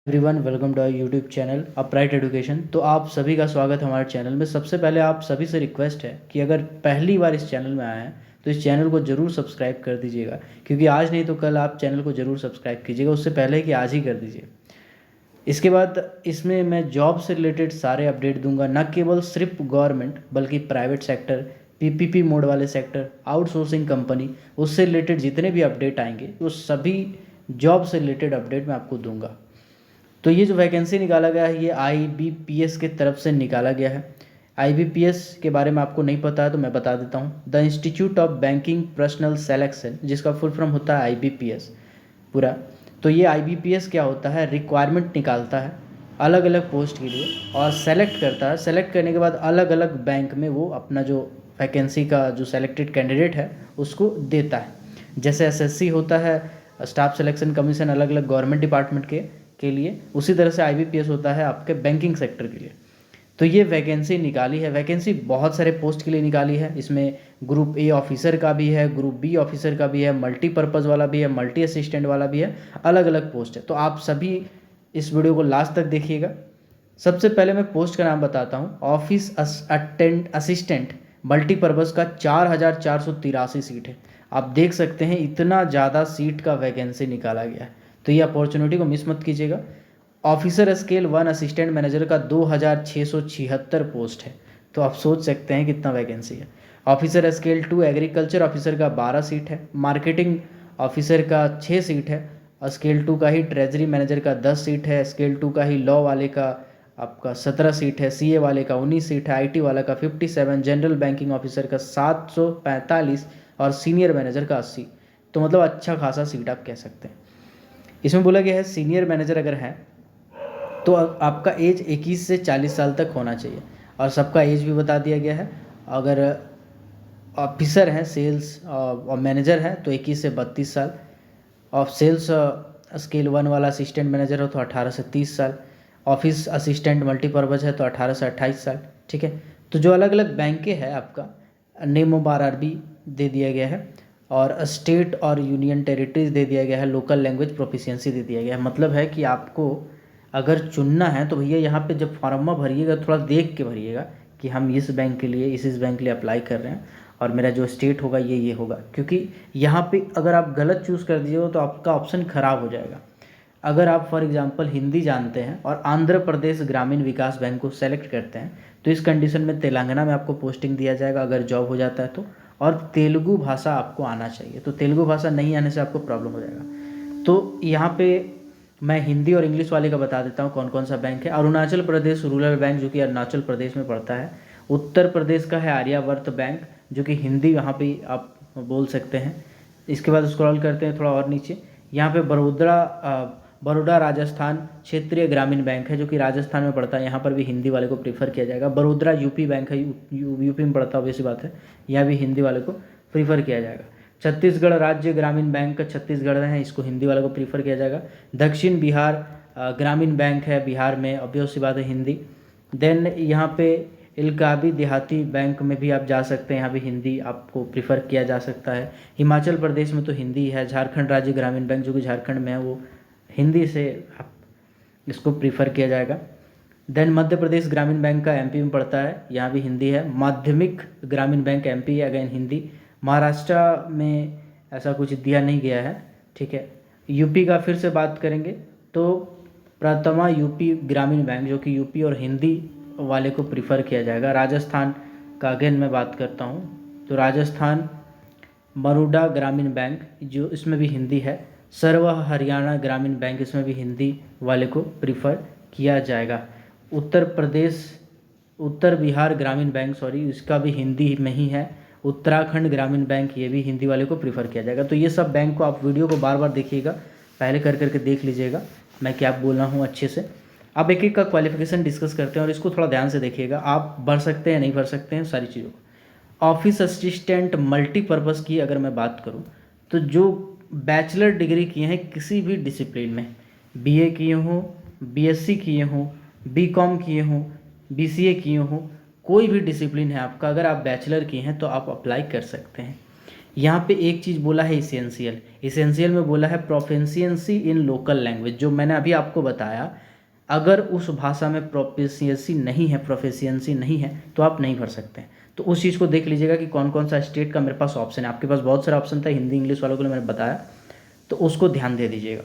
Everyone welcome to our YouTube channel Upright Education. तो आप सभी का स्वागत है हमारे चैनल में। सबसे पहले आप सभी से रिक्वेस्ट है कि अगर पहली बार इस चैनल में आए हैं तो इस चैनल को ज़रूर सब्सक्राइब कर दीजिएगा, क्योंकि आज नहीं तो कल आप चैनल को ज़रूर सब्सक्राइब कीजिएगा, उससे पहले कि आज ही कर दीजिए। इसके बाद इसमें मैं जॉब से रिलेटेड सारे अपडेट दूंगा, न केवल सिर्फ गवर्नमेंट बल्कि प्राइवेट सेक्टर, पीपीपी मोड वाले सेक्टर, आउटसोर्सिंग कंपनी, उससे रिलेटेड जितने भी अपडेट आएंगे वो सभी जॉब से रिलेटेड अपडेट मैं आपको दूंगा। तो ये जो वैकेंसी निकाला गया है ये आईबीपीएस के तरफ से निकाला गया है। आईबीपीएस के बारे में आपको नहीं पता है तो मैं बता देता हूँ। The institute of banking personal selection, जिसका फुल फॉर्म होता है आईबीपीएस पूरा। तो ये आईबीपीएस क्या होता है, रिक्वायरमेंट निकालता है अलग अलग पोस्ट के लिए और सेलेक्ट करता है। सेलेक्ट करने के बाद अलग अलग बैंक में वो अपना जो वैकेंसी का जो सेलेक्टेड कैंडिडेट है उसको देता है। जैसे एसएससी होता है, स्टाफ सिलेक्शन कमीशन, अलग अलग गवर्नमेंट डिपार्टमेंट के लिए, उसी तरह से आईबीपीएस होता है आपके बैंकिंग सेक्टर के लिए। तो ये वैकेंसी निकाली है। वैकेंसी बहुत सारे पोस्ट के लिए निकाली है। इसमें ग्रुप ए ऑफिसर का भी है, ग्रुप बी ऑफिसर का भी है, मल्टीपर्पज़ वाला भी है, मल्टी असिस्टेंट वाला भी है, अलग अलग पोस्ट है। तो आप सभी इस वीडियो को लास्ट तक देखिएगा। सबसे पहले मैं पोस्ट का नाम बताता हूँ। ऑफिस असिस्टेंट मल्टीपर्पज़ का 4483 सीट है। आप देख सकते हैं इतना ज़्यादा सीट का वैकेंसी निकाला गया है, तो ये अपॉर्चुनिटी को मिस मत कीजिएगा। ऑफिसर स्केल 1 असिस्टेंट मैनेजर का 2676 पोस्ट है, तो आप सोच सकते हैं कितना वैकेंसी है। ऑफिसर स्केल 2 एग्रीकल्चर ऑफिसर का 12 सीट है। मार्केटिंग ऑफिसर का 6 सीट है। स्केल 2 का ही ट्रेजरी मैनेजर का 10 सीट है। स्केल 2 का ही लॉ वाले का आपका 17 सीट है। सीए वाले का 19 सीट है। आईटी वाला का 57, जनरल बैंकिंग ऑफिसर का 745 और सीनियर मैनेजर का 80। तो मतलब अच्छा खासा सीट आप कह सकते हैं। इसमें बोला गया है सीनियर मैनेजर अगर है तो आपका एज 21 से 40 साल तक होना चाहिए, और सबका एज भी बता दिया गया है। अगर ऑफिसर हैं सेल्स और मैनेजर है तो 21 से 32 साल। और सेल्स स्केल 1 वाला असिस्टेंट मैनेजर हो तो 18 से 30 साल। ऑफिस असिस्टेंट मल्टीपर्पज़ है तो 18 से 28 साल। ठीक है। तो जो अलग अलग बैंकें हैं आपका नेम ऑफ आरआरबी दे दिया गया है, और स्टेट और यूनियन टेरिटरीज दे दिया गया है। लोकल लैंग्वेज प्रोफिशिएंसी दे दिया गया है। मतलब है कि आपको अगर चुनना है तो भैया यहाँ पे जब फॉर्मा भरिएगा थोड़ा देख के भरिएगा कि हम इस बैंक के लिए इस बैंक के लिए अप्लाई कर रहे हैं और मेरा जो स्टेट होगा ये होगा, क्योंकि यहाँ पे अगर आप गलत चूज़ कर दीजिएगा तो आपका ऑप्शन ख़राब हो जाएगा। अगर आप फॉर एग्जांपल हिंदी जानते हैं और आंध्र प्रदेश ग्रामीण विकास बैंक को सेलेक्ट करते हैं तो इस कंडीशन में तेलंगाना में आपको पोस्टिंग दिया जाएगा अगर जॉब हो जाता है तो। और तेलुगु भाषा आपको आना चाहिए, तो तेलुगु भाषा नहीं आने से आपको प्रॉब्लम हो जाएगा। तो यहाँ पे मैं हिंदी और इंग्लिश वाले का बता देता हूँ कौन कौन सा बैंक है। अरुणाचल प्रदेश रूरल बैंक जो कि अरुणाचल प्रदेश में पड़ता है। उत्तर प्रदेश का है आर्यावर्त बैंक जो कि हिंदी यहाँ पे आप बोल सकते हैं। इसके बाद स्क्रॉल करते हैं थोड़ा और नीचे, यहाँ पे बड़ौदा राजस्थान क्षेत्रीय ग्रामीण बैंक है जो कि राजस्थान में पड़ता है। यहाँ पर भी हिंदी वाले को प्रीफर किया जाएगा। बड़ौदा यूपी बैंक है, यूपी में पड़ता है, वैसी बात है, यहाँ भी हिंदी वाले को प्रीफर किया जाएगा। छत्तीसगढ़ राज्य ग्रामीण बैंक छत्तीसगढ़ है, इसको हिंदी वाले को प्रीफर किया जाएगा। दक्षिण बिहार ग्रामीण बैंक है बिहार में, ऑब्वियस सी बात है हिंदी। देन यहाँ पे इलकाबी देहाती बैंक में भी आप जा सकते हैं, यहाँ भी हिंदी आपको प्रीफर किया जा सकता है। हिमाचल प्रदेश में तो हिंदी है। झारखंड राज्य ग्रामीण बैंक जो कि झारखंड में है वो हिंदी से आप इसको प्रीफर किया जाएगा। देन मध्य प्रदेश ग्रामीण बैंक का एमपी में पड़ता है, यहाँ भी हिंदी है। माध्यमिक ग्रामीण बैंक एमपी है, अगेन हिंदी। महाराष्ट्र में ऐसा कुछ दिया नहीं गया है। ठीक है। यूपी का फिर से बात करेंगे तो प्रथमा यूपी ग्रामीण बैंक जो कि यूपी और हिंदी वाले को प्रीफर किया जाएगा। राजस्थान का अगेन मैं बात करता हूँ तो राजस्थान बड़ौदा ग्रामीण बैंक जो इसमें भी हिंदी है। सर्व हरियाणा ग्रामीण बैंक इसमें भी हिंदी वाले को प्रीफर किया जाएगा। उत्तर बिहार ग्रामीण बैंक इसका भी हिंदी में ही है। उत्तराखंड ग्रामीण बैंक ये भी हिंदी वाले को प्रीफर किया जाएगा। तो ये सब बैंक को आप वीडियो को बार बार देखिएगा, पहले कर करके देख लीजिएगा मैं क्या बोल रहा हूँ अच्छे से। अब एक एक का क्वालिफिकेशन डिस्कस करते हैं और इसको थोड़ा ध्यान से देखिएगा। आप भर सकते हैं नहीं भर सकते हैं सारी चीज़ों को। ऑफिस असिस्टेंट मल्टीपर्पज़ की अगर मैं बात करूँ तो जो बैचलर डिग्री किए हैं किसी भी डिसिप्लिन में, बीए किए हों, बीएससी किए हों, बीकॉम किए हों, बीसीए किए हों, कोई भी डिसिप्लिन है आपका, अगर आप बैचलर किए हैं तो आप अप्लाई कर सकते हैं। यहाँ पे एक चीज़ बोला है इसेंशियल, इसेंशियल में बोला है प्रोफिशिएंसी इन लोकल लैंग्वेज, जो मैंने अभी आपको बताया। अगर उस भाषा में प्रोफिशिएंसी नहीं है तो आप नहीं भर सकते हैं। तो उस चीज़ को देख लीजिएगा कि कौन कौन सा स्टेट का मेरे पास ऑप्शन है। आपके पास बहुत सारा ऑप्शन था, हिंदी इंग्लिश वालों को मैंने बताया, तो उसको ध्यान दे दीजिएगा।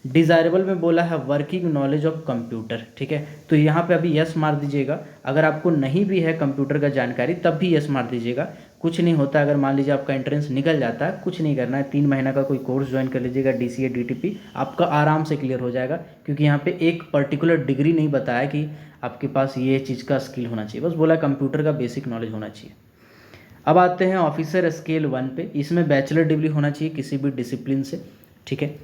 डिज़ायरेबल में बोला है वर्किंग नॉलेज ऑफ कंप्यूटर, ठीक है, तो यहाँ पे अभी यस मार दीजिएगा। अगर आपको नहीं भी है कंप्यूटर का जानकारी तब भी यस मार दीजिएगा, कुछ नहीं होता। अगर मान लीजिए आपका एंट्रेंस निकल जाता है, कुछ नहीं करना है, 3 महीना का कोई कोर्स ज्वाइन कर लीजिएगा, DCA DTP, आपका आराम से क्लियर हो जाएगा। क्योंकि यहाँ पे एक पर्टिकुलर डिग्री नहीं बताया कि आपके पास ये चीज़ का स्किल होना चाहिए, बस बोला कंप्यूटर का बेसिक नॉलेज होना चाहिए। अब आते हैं ऑफिसर स्केल 1 पे। इसमें बैचलर डिग्री होना चाहिए किसी भी डिसिप्लिन से, ठीक है,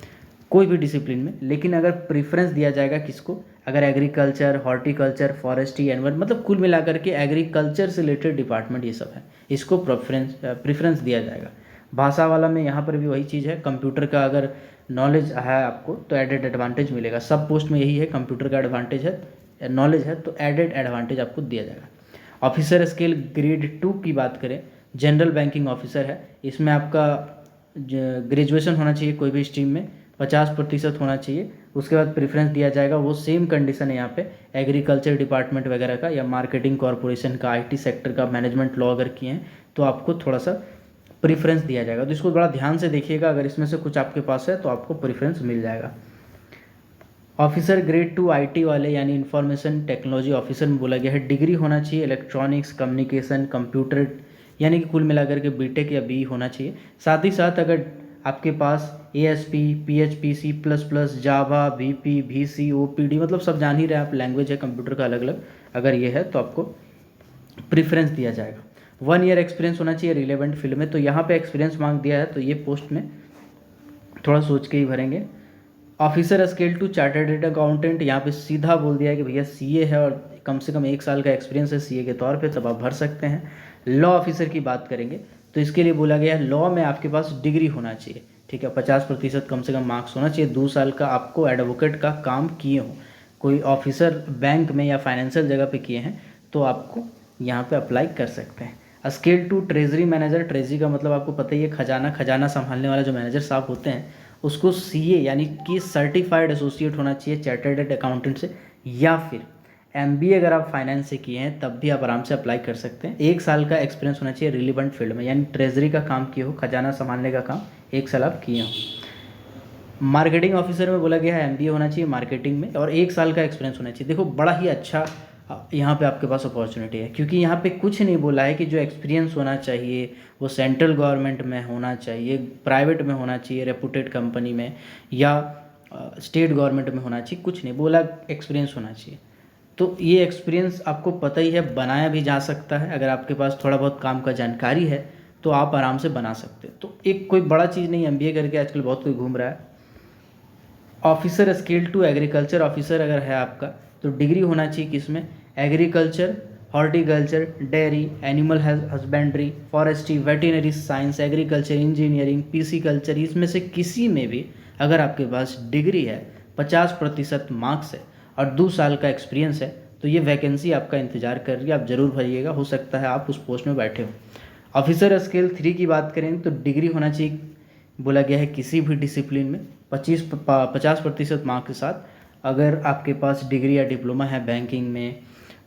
कोई भी डिसिप्लिन में। लेकिन अगर प्रेफरेंस दिया जाएगा किसको, अगर एग्रीकल्चर, हॉर्टिकल्चर, फॉरेस्ट्री, एनवायरमेंट, मतलब कुल मिलाकर के एग्रीकल्चर से रिलेटेड डिपार्टमेंट ये सब है, इसको प्रेफरेंस दिया जाएगा। भाषा वाला में यहाँ पर भी वही चीज़ है, कंप्यूटर का अगर नॉलेज है आपको तो एडेड एडवांटेज मिलेगा। सब पोस्ट में यही है, कंप्यूटर का एडवांटेज है, नॉलेज है तो एडेड एडवांटेज आपको दिया जाएगा। ऑफिसर स्केल ग्रेड 2 की बात करें, जनरल बैंकिंग ऑफिसर है। इसमें आपका ग्रेजुएशन होना चाहिए कोई भी स्ट्रीम में, 50% होना चाहिए। उसके बाद प्रेफरेंस दिया जाएगा, वो सेम कंडीशन है यहाँ पे एग्रीकल्चर डिपार्टमेंट वगैरह का या मार्केटिंग कॉरपोरेशन का, IT सेक्टर का, मैनेजमेंट लॉ अगर किए हैं तो आपको थोड़ा सा प्रेफरेंस दिया जाएगा। तो इसको बड़ा ध्यान से देखिएगा, अगर इसमें से कुछ आपके पास है तो आपको प्रेफरेंस मिल जाएगा। ऑफिसर ग्रेड 2 IT वाले यानी इंफॉर्मेशन टेक्नोलॉजी ऑफिसर में बोला गया है डिग्री होना चाहिए इलेक्ट्रॉनिक्स, कम्युनिकेशन, कंप्यूटर, यानी कि कुल मिलाकर के BTech या BE होना चाहिए। साथ ही साथ अगर आपके पास ASP, PHP, C++, जावा, VP, VC, OPD, मतलब सब जान ही रहे आप, लैंग्वेज है कंप्यूटर का अलग अलग, अगर ये है तो आपको प्रेफरेंस दिया जाएगा। 1 ईयर एक्सपीरियंस होना चाहिए रिलेवेंट फील्ड में, तो यहाँ पे एक्सपीरियंस मांग दिया है, तो ये पोस्ट में थोड़ा सोच के ही भरेंगे। ऑफिसर स्केल 2 चार्टर्ड अकाउंटेंट, यहाँ पे सीधा बोल दिया है कि भैया CA है और कम से कम 1 साल का एक्सपीरियंस है CA के तौर पे, तब आप भर सकते हैं। लॉ ऑफिसर की बात करेंगे तो इसके लिए बोला गया है लॉ में आपके पास डिग्री होना चाहिए, ठीक है, 50% कम से कम मार्क्स होना चाहिए, 2 साल का आपको एडवोकेट का काम किए हो, कोई ऑफिसर बैंक में या फाइनेंशियल जगह पे किए हैं तो आपको यहाँ पे अप्लाई कर सकते हैं। स्केल 2 ट्रेजरी मैनेजर, ट्रेजरी का मतलब आपको पता ही है, खजाना संभालने वाला जो मैनेजर साहब होते हैं, उसको CA यानी कि सर्टिफाइड एसोसिएट होना चाहिए चार्टर्ड अकाउंटेंट से, या फिर MBA अगर आप फाइनेंस से किए हैं तब भी आप आराम से अप्लाई कर सकते हैं। 1 साल का एक्सपीरियंस होना चाहिए रिलेवेंट फील्ड में, यानी ट्रेजरी का काम किए हो, खजाना संभालने का काम 1 साल आप किए हो। मार्केटिंग ऑफिसर में बोला गया है MBA होना चाहिए मार्केटिंग में और 1 साल का एक्सपीरियंस होना चाहिए। देखो बड़ा ही अच्छा यहाँ पे आपके पास अपॉर्चुनिटी है, क्योंकि यहाँ पे कुछ नहीं बोला है कि जो एक्सपीरियंस होना चाहिए वो सेंट्रल गवर्नमेंट में होना चाहिए, प्राइवेट में होना चाहिए, रेपुटेड कंपनी में, या स्टेट गवर्नमेंट में होना चाहिए, कुछ नहीं बोला, एक्सपीरियंस होना चाहिए। तो ये एक्सपीरियंस आपको पता ही है, बनाया भी जा सकता है, अगर आपके पास थोड़ा बहुत काम का जानकारी है तो आप आराम से बना सकते हैं। तो एक कोई बड़ा चीज़ नहीं, MBA करके आजकल बहुत कोई घूम रहा है। ऑफिसर स्केल 2 एग्रीकल्चर ऑफिसर अगर है आपका तो डिग्री होना चाहिए किसमें, agriculture, horticulture, dairy, animal husbandry, forestry, veterinary science, agriculture, engineering, PC culture, इसमें से किसी में भी अगर आपके पास डिग्री है, 50% मार्क्स है और 2 साल का एक्सपीरियंस है तो ये वैकेंसी आपका इंतजार कर रही है, आप ज़रूर भरिएगा, हो सकता है आप उस पोस्ट में बैठे हो। ऑफिसर स्केल 3 की बात करें तो डिग्री होना चाहिए, बोला गया है किसी भी डिसिप्लिन में 50% मार्क्स के साथ। अगर आपके पास डिग्री या डिप्लोमा है बैंकिंग में,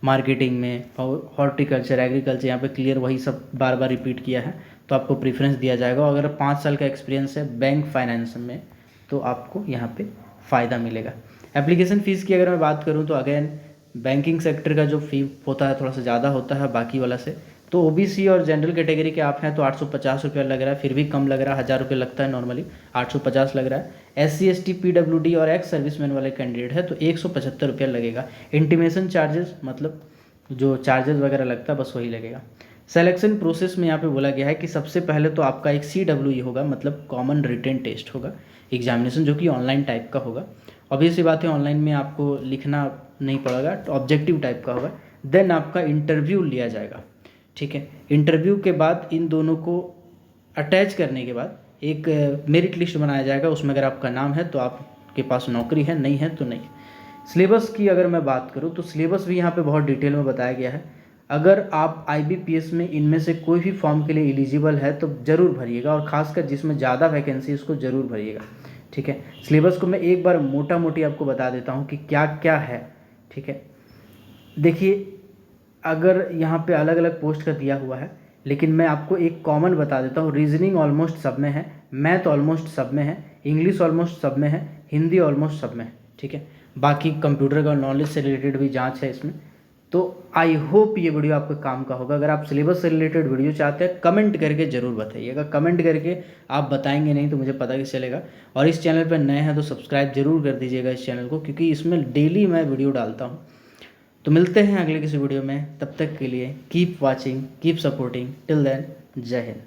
मार्केटिंग में, और हॉर्टिकल्चर, एग्रीकल्चर, यहाँ पे क्लियर वही सब बार बार रिपीट किया है, तो आपको प्रेफरेंस दिया जाएगा। अगर 5 साल का एक्सपीरियंस है बैंक फाइनेंस में तो आपको यहाँ पे फ़ायदा मिलेगा। एप्लीकेशन फ़ीस की अगर मैं बात करूँ तो अगेन बैंकिंग सेक्टर का जो फ़ी होता है थोड़ा सा ज़्यादा होता है बाकी वाला से, तो OBC और जनरल कैटेगरी के आप हैं तो 850 रुपया लग रहा है, फिर भी कम लग रहा है, 1000 रुपये लगता है नॉर्मली, 850 लग रहा है। SC ST PWD और एक्स सर्विसमैन वाले कैंडिडेट है तो 175 रुपया लगेगा। इंटीमेशन चार्जेस मतलब जो चार्जेस वगैरह लगता है बस वही लगेगा। सेलेक्शन प्रोसेस में यहाँ पे बोला गया है कि सबसे पहले तो आपका एक CWE होगा, मतलब कॉमन रिटन टेस्ट होगा, एग्जामिनेशन, जो कि ऑनलाइन टाइप का होगा। ऑब्वियस सी बात है ऑनलाइन में आपको लिखना नहीं पड़ेगा, तो ऑब्जेक्टिव टाइप का होगा। देन आपका इंटरव्यू लिया जाएगा, ठीक है। इंटरव्यू के बाद इन दोनों को अटैच करने के बाद एक मेरिट लिस्ट बनाया जाएगा, उसमें अगर आपका नाम है तो आपके पास नौकरी है, नहीं है तो नहीं। सिलेबस की अगर मैं बात करूँ तो सिलेबस भी यहाँ पे बहुत डिटेल में बताया गया है। अगर आप IBPS में इनमें से कोई भी फॉर्म के लिए एलिजिबल है तो ज़रूर भरिएगा, और ख़ासकर जिसमें ज़्यादा वैकेंसी उसको ज़रूर भरिएगा। ठीक है, सिलेबस को मैं एक बार मोटा मोटी आपको बता देता हूँ कि क्या क्या है। ठीक है, देखिए अगर यहाँ पे अलग अलग पोस्ट का दिया हुआ है, लेकिन मैं आपको एक कॉमन बता देता हूँ। रीजनिंग ऑलमोस्ट सब में है, मैथ ऑलमोस्ट सब में है, इंग्लिश ऑलमोस्ट सब में है, हिंदी ऑलमोस्ट सब में है। ठीक है, बाकी कंप्यूटर का नॉलेज से रिलेटेड भी जांच है इसमें। तो आई होप ये वीडियो आपके काम का होगा। अगर आप सिलेबस से रिलेटेड वीडियो चाहते हैं कमेंट करके ज़रूर बताइएगा। कमेंट करके आप बताएंगे नहीं तो मुझे पता कैसे चलेगा। और इस चैनल पर नए हैं तो सब्सक्राइब जरूर कर दीजिएगा इस चैनल को, क्योंकि इसमें डेली मैं वीडियो डालता हूँ। तो मिलते हैं अगले किसी वीडियो में, तब तक के लिए keep watching, keep supporting, till then Jai Hind.